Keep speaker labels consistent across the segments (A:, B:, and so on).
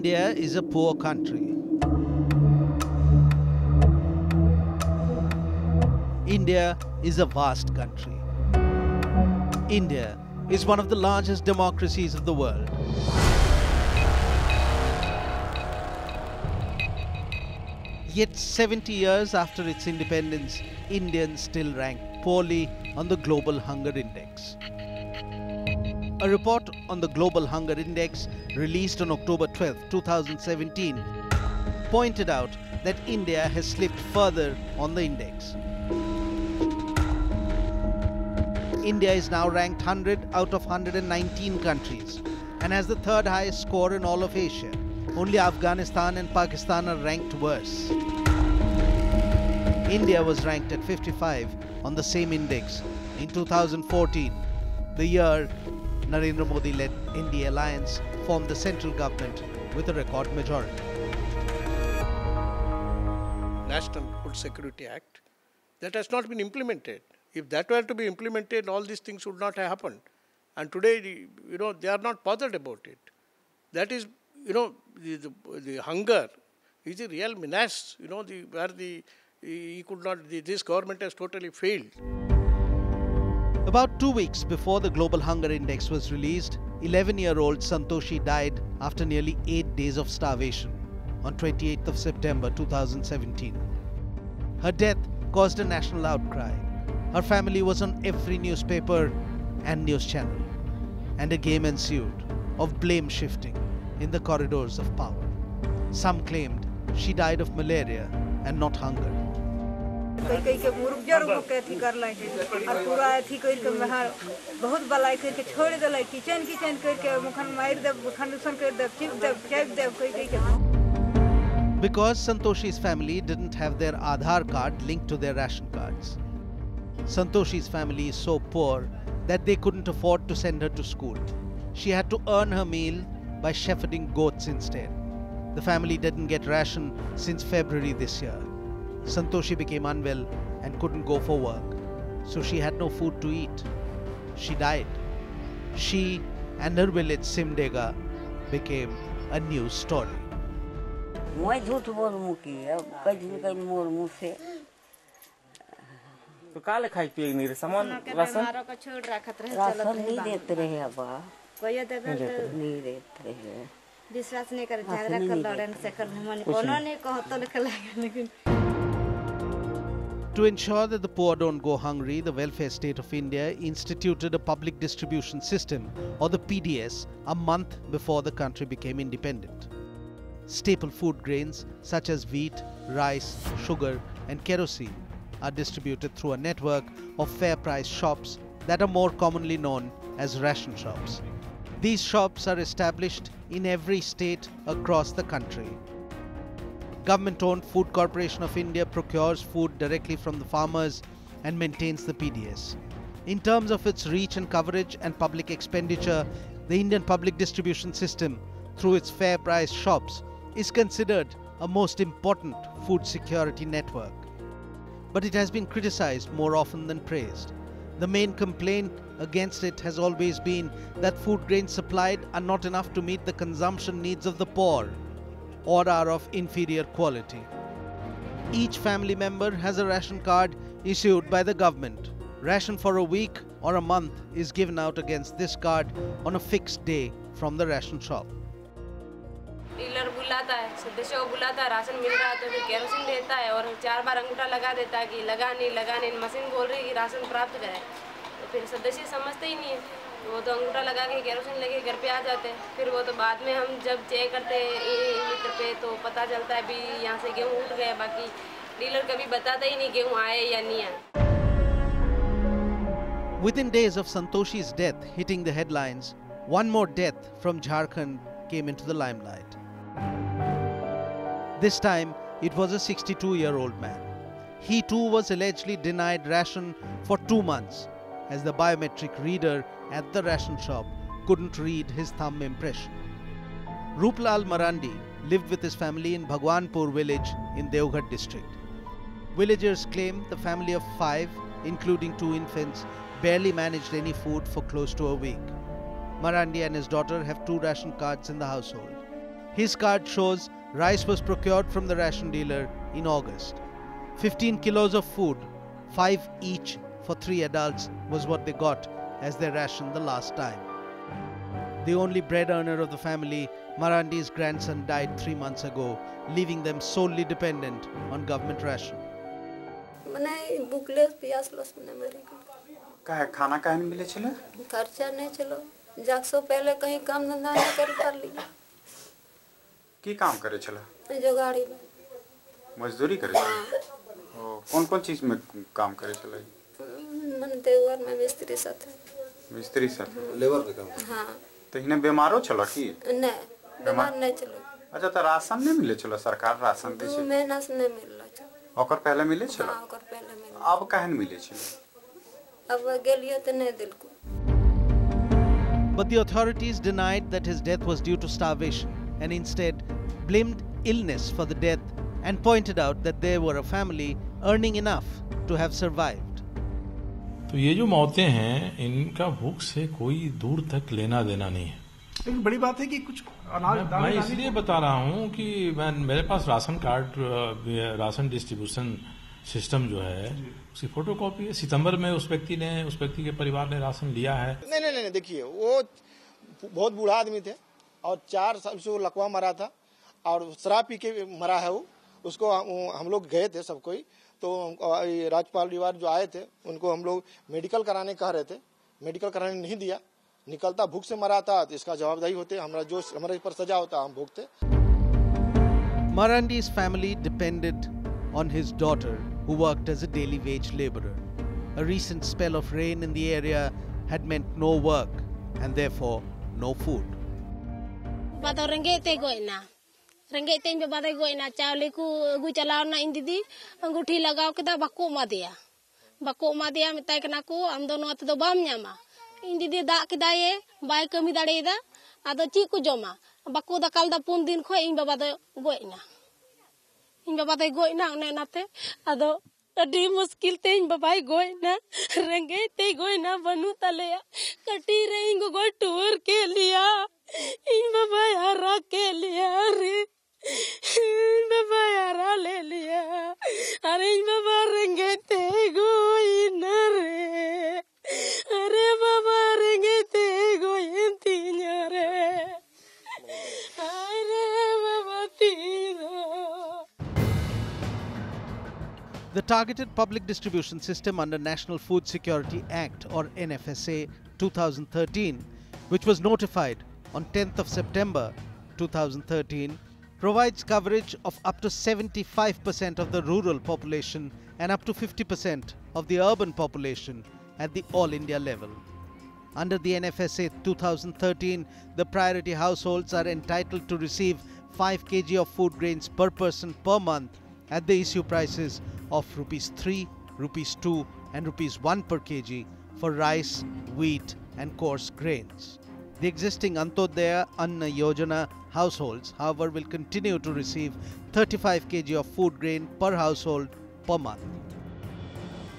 A: India is a poor country. India is a vast country. India is one of the largest democracies of the world. Yet 70 years after its independence, Indians still rank poorly on the Global Hunger Index. A report on the Global Hunger Index released on October 12, 2017 pointed out that India has slipped further on the index. India is now ranked 100 out of 119 countries and has the third highest score in all of Asia. Only Afghanistan and Pakistan are ranked worse. India was ranked at 55 on the same index in 2014, the year Narendra Modi-led NDA alliance formed the central government with a record majority.
B: National Food Security Act, that has not been implemented. If that were to be implemented, all these things would not have happened. And today, they are not bothered about it. That is, the hunger is a real menace, this government has totally failed.
A: About 2 weeks before the Global Hunger Index was released, 11-year-old Santoshi died after nearly 8 days of starvation on 28th of September 2017. Her death caused a national outcry. Her family was on every newspaper and news channel, and a game ensued of blame shifting in the corridors of power. Some claimed she died of malaria and not hunger. Because Santoshi's family didn't have their Aadhar card linked to their ration cards. Santoshi's family is so poor that they couldn't afford to send her to school. She had to earn her meal by shepherding goats instead. The family didn't get ration since February this year. Santoshi became unwell and couldn't go for work, so she had no food to eat. She died. She and her village Simdega became a news story.
C: तो काले खाई पिए नहीं रे सामान ration नहीं देते रहे अब कोई नहीं देते रहे विश्वास नहीं कर झगड़ा कर लड़न से कर हमन कोनो नहीं कहत लेकिन.
A: To ensure that the poor don't go hungry, the welfare state of India instituted a public distribution system, or the PDS, a month before the country became independent. Staple food grains such as wheat, rice, sugar and kerosene are distributed through a network of fair price shops that are more commonly known as ration shops. These shops are established in every state across the country. Government-owned Food Corporation of India procures food directly from the farmers and maintains the PDS. In terms of its reach and coverage and public expenditure, the Indian public distribution system, through its fair price shops, is considered a most important food security network. But it has been criticized more often than praised. The main complaint against it has always been that food grains supplied are not enough to meet the consumption needs of the poor or are of inferior quality. Each family member has a ration card issued by the government. Ration for a week or a month is given out against this card on a fixed day from the ration shop.
D: Dealer बुलाता है, सदस्यों को बुलाता है, ration मिल रहा है तो फिर केरोसिन देता है और 4 बार अंगूठा लगा देता है कि लगा नहीं, मशीन बोल रही है कि राशन प्राप्त करें, तो फिर सदस्य समझते ही नहीं है, वो तो अंगूठा लगा के केरोसिन लेके घर पे आ जाते हैं. फिर वो तो बाद में हम जब चेक करते हैं मीटर पे तो पता चलता है भी यहाँ से गेहूँ उठ गया, बाकी डीलर कभी बताता ही नहीं गेहूँ आए या नहीं आए.
A: Within days of Santoshi's death hitting the headlines, one more death from Jharkhand came into the limelight. This time, it was a 62-year-old man. He too was allegedly denied ration for 2 months, as the biometric reader at the ration shop couldn't read his thumb impression. Ruplal Marandi lived with his family in Bhagwanpur village in Devghar district. Villagers claim the family of 5, including 2 infants, barely managed any food for close to a week. Marandi and his daughter have 2 ration cards in the household. His card shows rice was procured from the ration dealer in August. 15 kilos of food, 5 each for 3 adults, was what they got as their ration the last time. The only bread earner of the family, Marandi's grandson, died 3 months ago, leaving them solely dependent on government ration.
E: खाना काहे नहीं मिले चला?
F: खर्चा नहीं चलो, जागसो पहले कहीं काम धंधा नहीं कर लिया।
E: की काम करे चला?
F: जो गाड़ी में
E: मजदूरी करे चला। कौन-कौन चीज में काम करे चला?
F: मन देवर में मिस्त्री साथ।
E: मिस्त्री साथ।
G: लेबर में काम।
F: हाँ।
E: तो इन्हें बीमारो चला की?
F: नहीं, बीमार नहीं चलो।
E: अच्छा तो राशन नहीं मिले चला, सरकार राशन दे छे?
F: 2 महीना से नहीं मिल रहा चला।
E: ओकर पहले मिले चला?
F: हाँ, ओकर पहले मिले।
E: अब काहे नहीं मिले चला?
F: अब गेलियो तो नहीं दिल को।
A: But the authorities denied that his death was due to starvation and instead blamed illness for the death and pointed out that they were a family earning enough to have survived.
H: तो ये जो मौतें हैं, इनका भूख से कोई दूर तक लेना देना नहीं है।
G: लेकिन बड़ी बात है कि कुछ अनाज
H: मैं इसलिए बता रहा हूँ कि मेरे पास ration card, ration distribution system जो है उसकी फोटोकॉपी है। सितंबर में उस व्यक्ति के परिवार ने राशन लिया है।
G: नहीं, देखिए वो बहुत बूढ़ा आदमी थे और 4 साल से वो लकवा मरा था और शराब पी के मरा है वो। उसको हम लोग गए थे सब कोई, तो राज्यपाल परिवार जो आए थे उनको हम लोग मेडिकल कराने कह रहे थे, मेडिकल कराने नहीं दिया। निकलता भूख से मरा था तो इसका जवाबदारी होते, हमारे पर सजा होता हम भुगते।
A: Marandi's family depended on his daughter, who worked as a daily wage laborer. A recent spell of rain in the area had meant no work and therefore no food.
I: Rengge te be badai goina chawle ku gu chalaw na indidi anguthi lagaw keda bako ma dia metai kana ku am do no te do bam nyama indidi da kedaye bai kami dareida ado chi ku joma bako da kal da 4 din khoi in baba do goina one nate ado adi muskil te in babai goina rengge te goina banu taleya kati re ingo go tour ke liya in babai hara ke liya re बाबा यारा ले लिया अरे बाबा रेंगे ते going रे अरे बाबा रेंगे ते गोइन तीन रे अरे बाबा तीनो।
A: The Targeted Public Distribution System under National Food Security Act, or NFSA 2013, which was notified on 10th of September 2013, provides coverage of up to 75% of the rural population and up to 50% of the urban population at the all India level. Under the NFSA 2013, the priority households are entitled to receive 5 kg of food grains per person per month at the issue prices of ₹3, ₹2 and ₹1 per kg for rice, wheat and coarse grains. The existing Antodaya Anna Yojana households, however, will continue to receive 35 kg of food grain per household per month.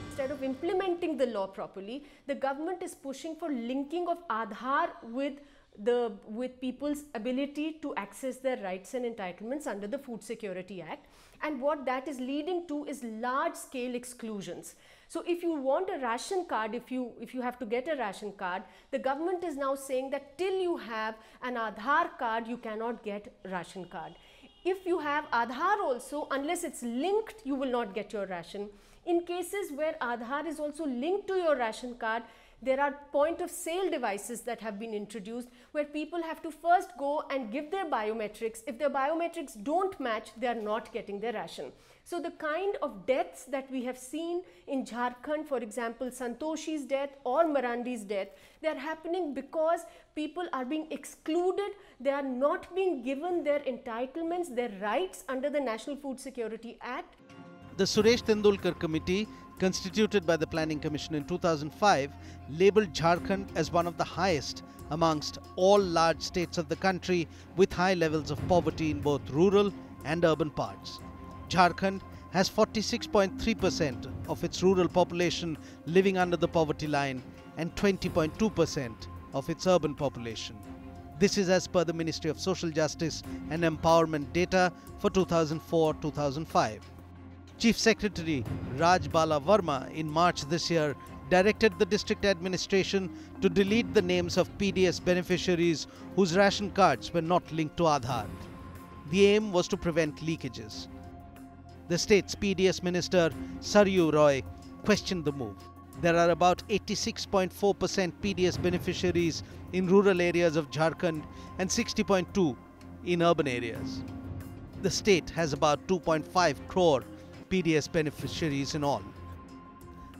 J: Instead of implementing the law properly, the government is pushing for linking of Aadhar with people's ability to access their rights and entitlements under the Food Security Act, and what that is leading to is large-scale exclusions. So if you want a ration card, if you have to get a ration card, the government is now saying that till you have an Aadhar card, you cannot get ration card. If you have Aadhar also, unless it's linked, you will not get your ration. In cases where Aadhar is also linked to your ration card, there are point of sale devices that have been introduced where people have to first go and give their biometrics. If their biometrics don't match, they are not getting their ration. So the kind of deaths that we have seen in Jharkhand, for example, Santoshi's death or Marandi's death, they are happening because people are being excluded, they are not being given their entitlements, their rights under the National Food Security Act.
A: The Suresh Tendulkar Committee, constituted by the Planning Commission in 2005, labelled Jharkhand as one of the highest amongst all large states of the country with high levels of poverty in both rural and urban parts. Jharkhand has 46.3% of its rural population living under the poverty line and 20.2% of its urban population. This is as per the Ministry of Social Justice and Empowerment data for 2004-2005. Chief Secretary Raj Bala Verma in March this year directed the district administration to delete the names of PDS beneficiaries whose ration cards were not linked to Aadhar. The aim was to prevent leakages. The state's PDS minister Saryu Roy questioned the move. There are about 86.4% PDS beneficiaries in rural areas of Jharkhand and 60.2% in urban areas. The state has about 2.5 crore PDS beneficiaries in all.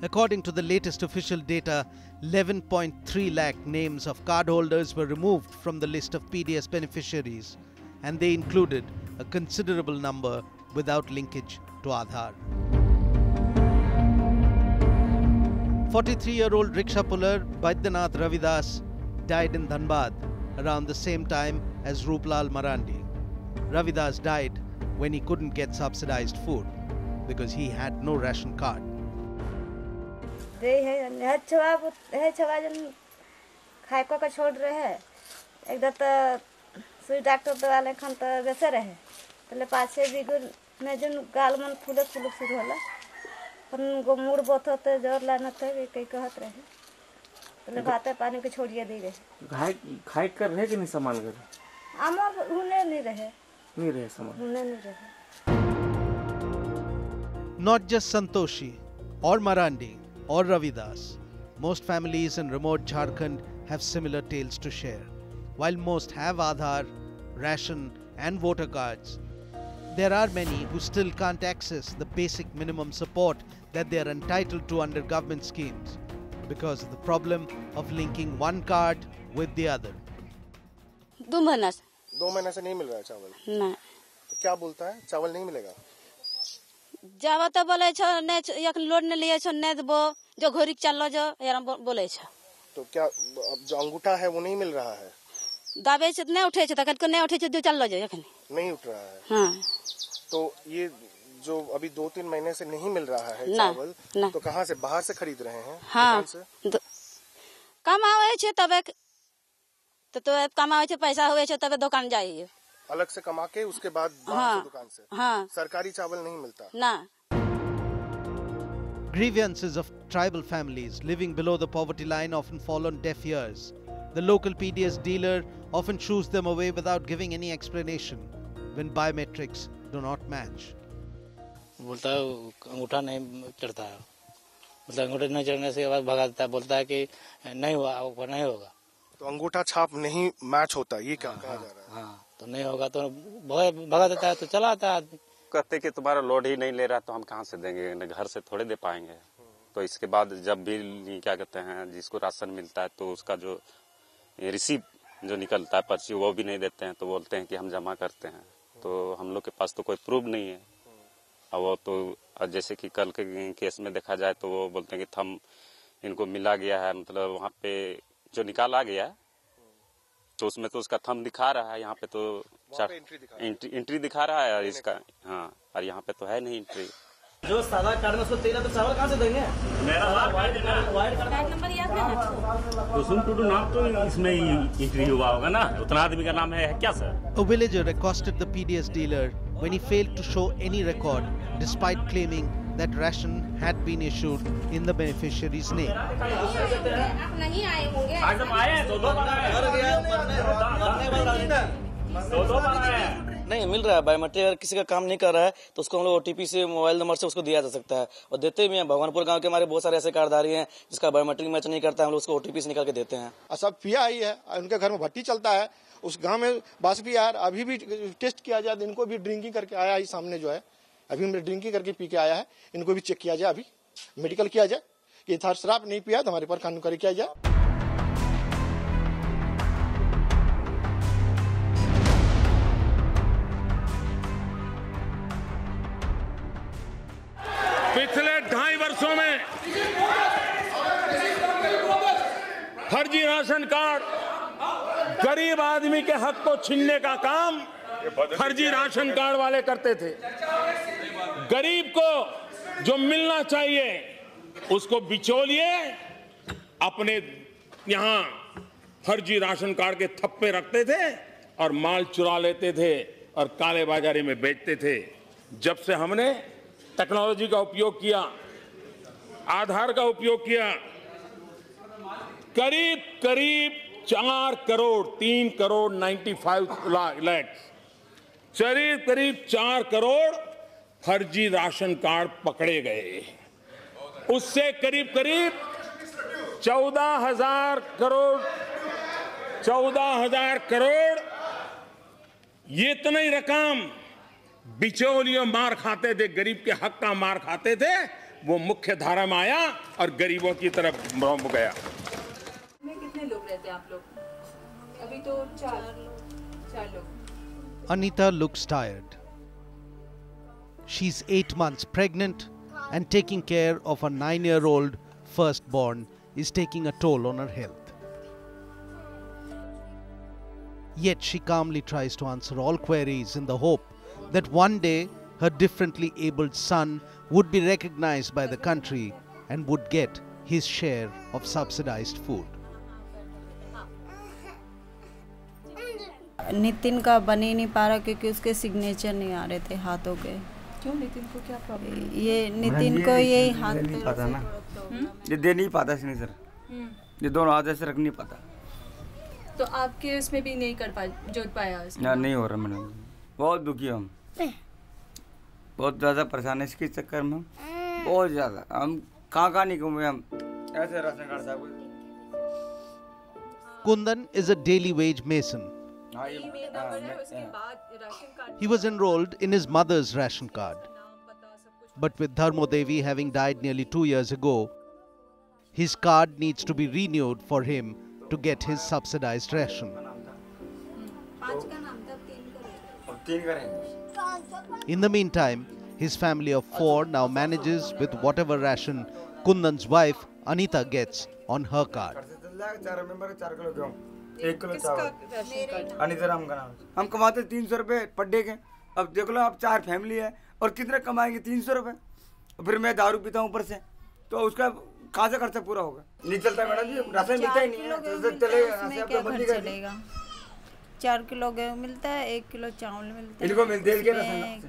A: According to the latest official data, 11.3 lakh names of cardholders were removed from the list of PDS beneficiaries, and they included a considerable number without linkage to Aadhar. 43-year-old rickshaw puller Baidyanath Ravidas died in Dhanbad around the same time as Ruplal Marandi. Ravidas died when he couldn't get subsidized food because he had no ration card.
C: छोड़ रहे हैं एक तो सुई doctor तो वाले खन तो वैसे रहे पहले पाछे बिगुर में जन गाल मन फूले फूले शुरू होला पर गो मूड बहुत होते जोर लाना थे कई कहत रहे पहले बातें पानी के छोड़िए दे रहे
K: खाई कर रहे कि नहीं सामान कर
C: आमा हुने नहीं रहे
K: सामान
C: हुने नहीं रहे.
A: Not just Santoshi or Marandi or Ravidas, most families in remote Jharkhand have similar tales to share. While most have Aadhar, ration and voter cards, there are many who still can't access the basic minimum support that they are entitled to under government schemes because of the problem of linking one card with the other.
G: 2 महीने से नहीं मिल रहा है चावल.
I: नहीं.
G: तो क्या बोलता है चावल नहीं मिलेगा?
I: जावा तो बोले छो ने एक लोड ने लिए छो ने देबो जो घोरी चललो जो यार बोले छो.
G: तो क्या अब जो अंगूठा है वो नहीं मिल रहा है?
I: दाबे से नहीं उठे छो तक को नहीं उठे छो जो चललो जो एखन
G: नहीं उठ रहा है.
I: हां.
G: तो ये जो अभी 2-3 महीने से नहीं मिल रहा है चावल तो कहाँ से बाहर से खरीद रहे हैं?
I: हाँ कमावे छे तबे तो कमावे छे पैसा हुए छे तबे दुकान जाइए
G: अलग से कमा के उसके बाद बाहर से दुकान से.
I: हाँ.
G: सरकारी चावल नहीं मिलता
I: ना.
A: Grievances of tribal families living below the poverty line often fall on deaf ears. The local PDS dealer often shoos them away without giving any explanation when biometrics do not match.
L: बोलता है अंगूठा नहीं चढ़ता है, मतलब अंगूठा नहीं चढ़ने से बाद भगा देता है, बोलता है कि नहीं हुआ वो नहीं होगा.
G: तो अंगूठा छाप नहीं मैच होता ये क्या कहा जा रहा है?
L: हाँ तो नहीं होगा तो भगा देता है तो चला आता है आदमी.
M: कहते कि तुम्हारा लोड ही नहीं ले रहा तो हम कहाँ से देंगे, घर से थोड़े दे पाएंगे. तो इसके बाद जब भी क्या कहते हैं जिसको राशन मिलता है तो उसका जो रिसीप जो निकलता है पर्ची वो भी नहीं देते हैं, तो बोलते हैं कि हम जमा करते हैं. तो हम लोग के पास तो कोई प्रूफ नहीं है. अब वो तो जैसे कि कल के केस में देखा जाए तो वो बोलते हैं कि थम इनको मिला गया है, मतलब वहाँ पे जो निकाला गया है तो उसमें तो उसका थंब दिखा रहा है, यहाँ पे तो एंट्री दिखा रहा है इसका. हाँ और यहाँ पे तो है नहीं एंट्री.
K: जो सादा कार्ड में उसको तेरा तो चावल कहाँ से देंगे? मेरा वाइट
I: कार्ड नंबर याद है
K: तो सुन टू नाम तो इसमें एंट्री हुआ होगा ना, उतना आदमी का नाम है क्या sir?
A: A villager accosted the PDS dealer when he failed to show any record despite claiming that ration had been issued in the beneficiary's name.
I: आप नहीं आए होंगे.
K: आज हम आए हैं, 2 बार आए.
N: नहीं मिल रहा है. बायोमेट्रिक अगर किसी का काम नहीं कर रहा है तो उसको हम लोग OTP से मोबाइल नंबर से उसको दिया जा सकता है और देते भी हैं. भगवानपुर गांव के हमारे बहुत सारे ऐसे कार्डधारी हैं जिसका बायोमेट्रिक मैच नहीं करता है, हम लोग उसको OTP से निकाल के देते हैं.
G: सब पिया ही है, उनके घर में भट्टी चलता है, उस गांव में बासपी यार अभी भी टेस्ट किया जाए. इनको भी ड्रिंकिंग करके आया है सामने जो है, अभी ड्रिंकिंग करके पी के आया है, इनको भी चेक किया जाए, अभी मेडिकल किया जाए कि शराब नहीं पिया तो हमारे पर कानूनी किया जाए.
H: पिछले 2.5 वर्षों में फर्जी राशन कार्ड गरीब आदमी के हक को छीनने का काम फर्जी राशन कार्ड वाले करते थे. गरीब को जो मिलना चाहिए उसको बिचौलिए अपने यहाँ फर्जी राशन कार्ड के थप्पे रखते थे और माल चुरा लेते थे और काले बाजारी में बेचते थे। जब से हमने टेक्नोलॉजी का उपयोग किया, आधार का उपयोग किया, करीब करीब 4 करोड़ 3 करोड़ 95 लाख करीब 4 करोड़ फर्जी राशन कार्ड पकड़े गए। उससे करीब करीब 14,000 करोड़ ये इतनी रकम बिचौलियों मार खाते थे, गरीब के हक का मार खाते थे, वो मुख्य धारा में आया और गरीबों की तरफ बढ़ गया।
O: कितने लोग रहते हैं आप लोग? अभी तो 4 लोग।
A: Anita looks tired. She's 8 months pregnant and taking care of a 9-year-old firstborn is taking a toll on her health. Yet she calmly tries to answer all queries in the hope that one day her differently abled son would be recognized by the country and would get his share of subsidized food.
C: Nitin का बन ही नहीं पा रहा क्योंकि उसके signature नहीं आ रहे थे हाथों के।
O: क्यों? नितिन को क्या प्रॉब्लम?
C: ये नितिन को यही हाथ
P: नहीं पता ना, ये दे नहीं पाता सिग्नेचर, ये दोनों हाथ ऐसे रख नहीं पाता।
O: तो आपके उसमें भी नहीं कर पाए, जोत पाया
P: ना, नहीं हो रहा मैडम, बहुत दुखी हम, बहुत ज़्यादा परेशान है इसके चक्कर में, बहुत ज़्यादा। हम कहाँ नहीं घूमे, हम ऐसे राशन कार्ड साहब।
A: Kundan is a daily wage mason. He was enrolled in his mother's ration card. But with Dharmo Devi having died nearly 2 years ago, his card needs to be renewed for him to get his subsidized ration. In the meantime, his family of 4 now manages with whatever ration Kundan's wife Anita gets on her card.
P: 1 kilo चावल, अनिता राम का नाम। हम कमाते 300 रुपए per day के। अब देख लो, आप 4 फैमिली है और कितने कमाएंगे? 300 रुपए। फिर मैं दारू पीता हूँ ऊपर से, तो उसका कहाँ से खर्चा पूरा होगा? नहीं चलता मैडम जी, राशन मिलता ही नहीं है।
C: चलेगा 4 किलो गेहूँ मिलता है, 1 किलो चावल मिलता है,
P: इनको मिलते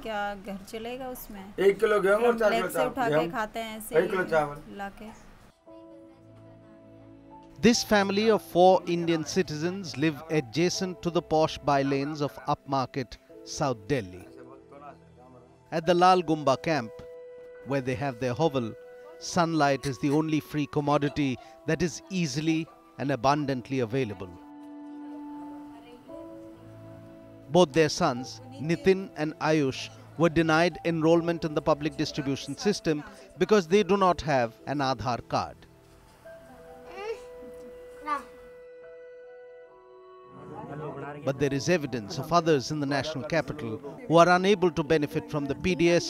C: क्या घर चलेगा उसमें?
P: 1 किलो गेहूँ और 4 किलो चावल
C: उठा के खाते हैं ऐसे
P: 1 किलो चावल
C: लाके।
A: This family of 4 Indian citizens live adjacent to the posh bylanes of upmarket South Delhi. At the Lal Gumba camp, where they have their hovel, sunlight is the only free commodity that is easily and abundantly available. Both their sons, Nitin and Ayush, were denied enrollment in the public distribution system because they do not have an Aadhar card. But there is evidence of others in the national capital who are unable to benefit from the PDS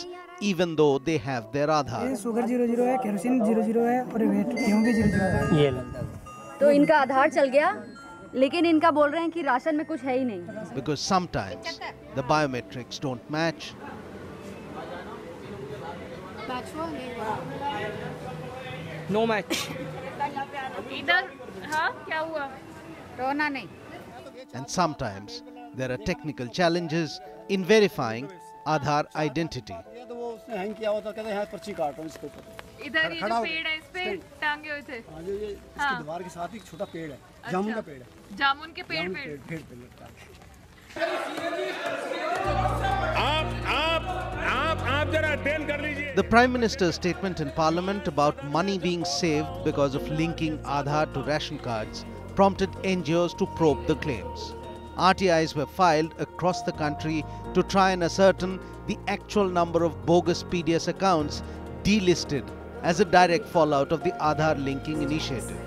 A: even though they have their Aadhar.
Q: Sugar 00 है, kerosene 00 है और wait गेहूं भी 00 है।
R: तो इनका आधार चल गया, लेकिन इनका बोल रहे हैं कि राशन में कुछ है ही नहीं।
A: Because sometimes the biometrics don't match.
Q: No match.
O: इधर हाँ क्या हुआ?
R: रोना नहीं।
A: And sometimes there are technical challenges in verifying Aadhar identity.
O: इधर ये जो पेड़ है इस पे टांगे हुए थे।
Q: इसकी दीवार के साथ ही छोटा पेड़ है, जामुन का पेड़ है।
O: जामुन के पेड़ पे।
H: आप जरा अटेंड कर लीजिए।
A: The Prime Minister's statement in Parliament about money being saved because of linking Aadhar to ration cards prompted NGOs to probe the claims. RTIs were filed across the country to try and ascertain the actual number of bogus PDS accounts delisted as a direct fallout of the Aadhar linking initiative.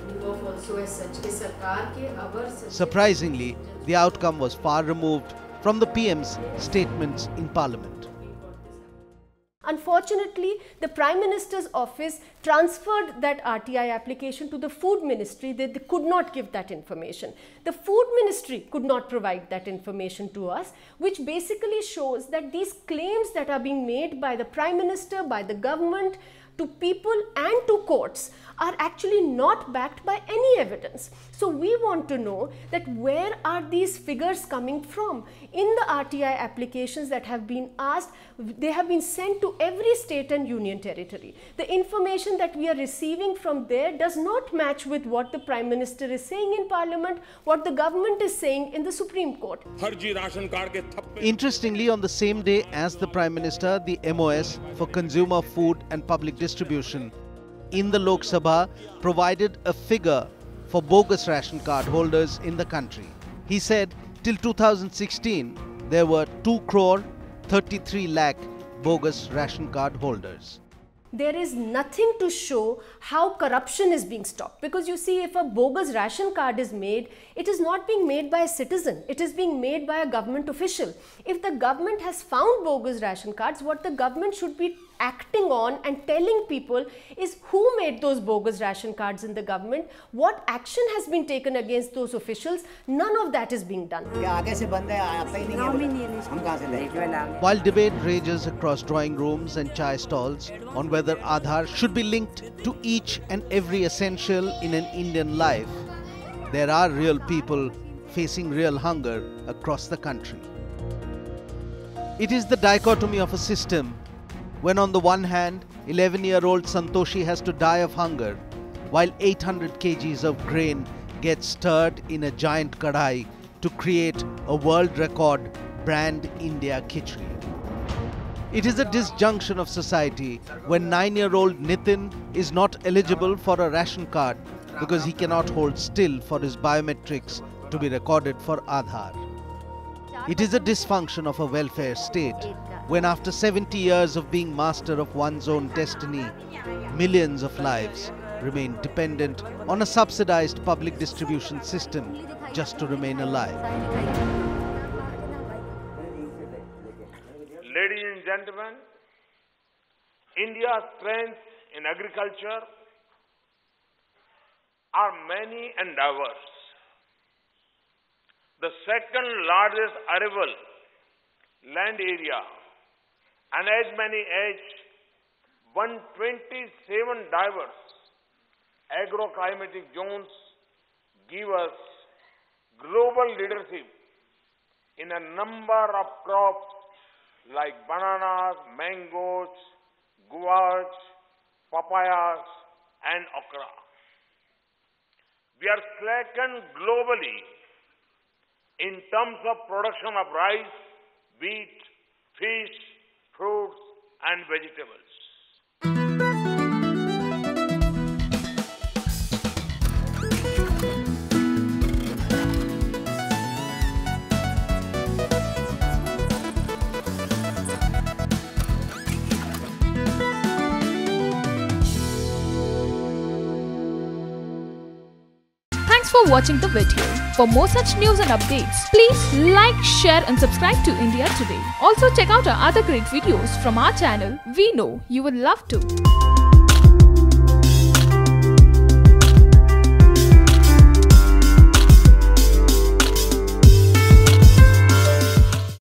A: Surprisingly, the outcome was far removed from the PM's statements in Parliament.
J: Unfortunately, the Prime Minister's office transferred that RTI application to the Food Ministry. They could not give that information. The Food Ministry could not provide that information to us, which basically shows that these claims that are being made by the Prime Minister, by the government, to people and to courts are actually not backed by any evidence. So we want to know that where are these figures coming from? In the RTI applications that have been asked, they have been sent to every state and union territory. The information that we are receiving from there does not match with what the Prime Minister is saying in Parliament, what the government is saying in the Supreme Court.
A: Interestingly, on the same day as the Prime Minister, the MOS for Consumer, Food and Public Distribution in the Lok Sabha provided a figure for bogus ration card holders in the country. He said till 2016 there were 2,33 lakh bogus ration card holders.
J: There is nothing to show how corruption is being stopped, because you see, if a bogus ration card is made, it is not being made by a citizen, it is being made by a government official. If the government has found bogus ration cards, what the government should be acting on and telling people is who made those bogus ration cards in the government, what action has been taken against those officials. None of that is being done.
A: While debate rages across drawing rooms and chai stalls on whether Aadhar should be linked to each and every essential in an Indian life, there are real people facing real hunger across the country. It is the dichotomy of a system when on the one hand, 11-year-old Santoshi has to die of hunger, while 800 kgs of grain gets stirred in a giant kadai to create a world record brand India khichdi. It is a disjunction of society when 9-year-old Nitin is not eligible for a ration card because he cannot hold still for his biometrics to be recorded for Aadhar. It is a dysfunction of a welfare state when after 70 years of being master of one's own destiny, millions of lives remain dependent on a subsidized public distribution system just to remain alive.
H: Ladies and gentlemen, India's strengths in agriculture are many and diverse. The second largest arable land area and as many as 127 diverse agroclimatic zones give us global leadership in a number of crops like bananas, mangoes, guavas, papayas and okra. We are second globally in terms of production of rice, wheat, fish, fruits and vegetables.
S: Thanks for watching the video. For more such news and updates, please like, share and subscribe to India Today. Also check out our other great videos from our channel. We know you would love to.